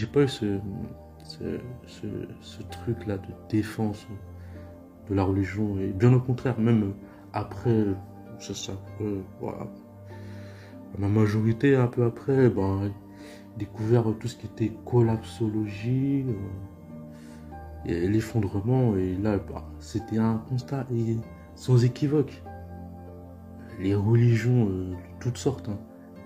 j'ai pas eu ce truc-là de défense de la religion. Et bien au contraire, même après, ça, voilà, ma majorité, un peu après, ben, découvert tout ce qui était collapsologie, et l'effondrement. Et là, bah, c'était un constat sans équivoque. Les religions de toutes sortes, hein,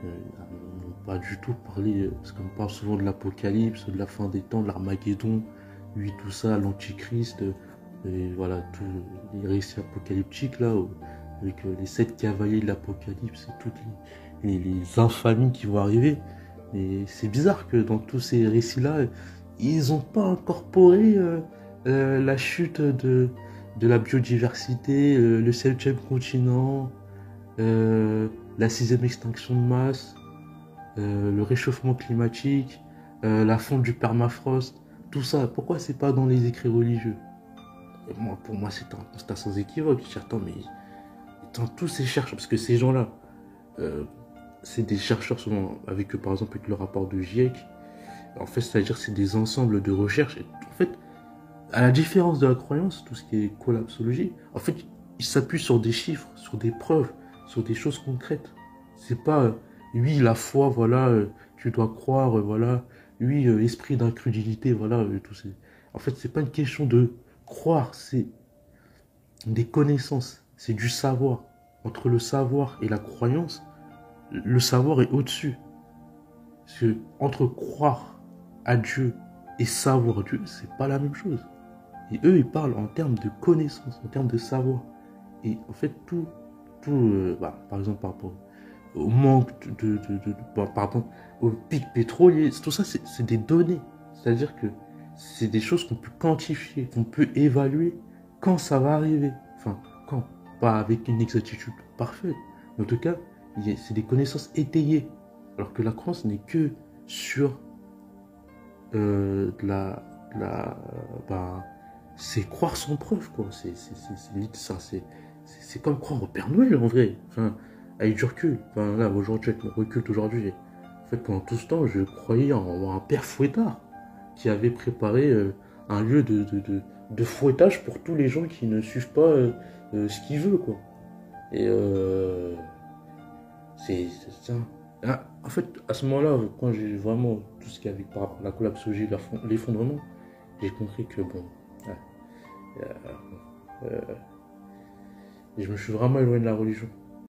n'ont pas du tout parlé, parce qu'on parle souvent de l'apocalypse, de la fin des temps, de l'Armageddon, oui, tout ça, l'Antichrist, et voilà, tous les récits apocalyptiques là, avec les 7 cavaliers de l'apocalypse et toutes les infamies qui vont arriver. Et c'est bizarre que dans tous ces récits-là, ils n'ont pas incorporé la chute de la biodiversité, le 7e continent, la 6e extinction de masse, le réchauffement climatique, la fonte du permafrost, tout ça. Pourquoi c'est pas dans les écrits religieux? Et moi, pour moi, c'est un constat sans équivoque. J'attends, mais dans tous ces chercheurs, parce que ces gens-là, c'est des chercheurs souvent avec, par exemple, avec le rapport de GIEC. En fait, c'est-à-dire c'est des ensembles de recherches. Et en fait, à la différence de la croyance, tout ce qui est collapsologie, en fait, ils s'appuient sur des chiffres, sur des preuves, sur des choses concrètes. C'est pas, oui, la foi, voilà, tu dois croire, voilà, oui, esprit d'incrédulité, voilà, tout ça. En fait, c'est pas une question de croire, c'est des connaissances, c'est du savoir. Entre le savoir et la croyance, le savoir est au-dessus. Parce que entre croire à Dieu et savoir Dieu, c'est pas la même chose. Et eux, ils parlent en termes de connaissances, en termes de savoir. Et en fait, par exemple, par rapport au manque pardon, au pic pétrolier, tout ça, c'est des données. C'est-à-dire que c'est des choses qu'on peut quantifier, qu'on peut évaluer quand ça va arriver. Enfin, quand, pas avec une exactitude parfaite. Mais en tout cas, c'est des connaissances étayées. Alors que la croyance n'est que sur c'est croire sans preuve, quoi. C'est comme croire au Père Noël, en vrai. Enfin, avec du recul. Enfin, là, aujourd'hui, avec mon recul d'aujourd'hui, en fait, pendant tout ce temps, je croyais en un père fouettard qui avait préparé un lieu de fouettage pour tous les gens qui ne suivent pas ce qu'il veut, quoi. Et c'est ça. Ah, en fait, à ce moment-là, quand j'ai vraiment tout ce qu'il y avait par rapport à la collapsologie, l'effondrement, j'ai compris que bon, ouais, je me suis vraiment éloigné de la religion.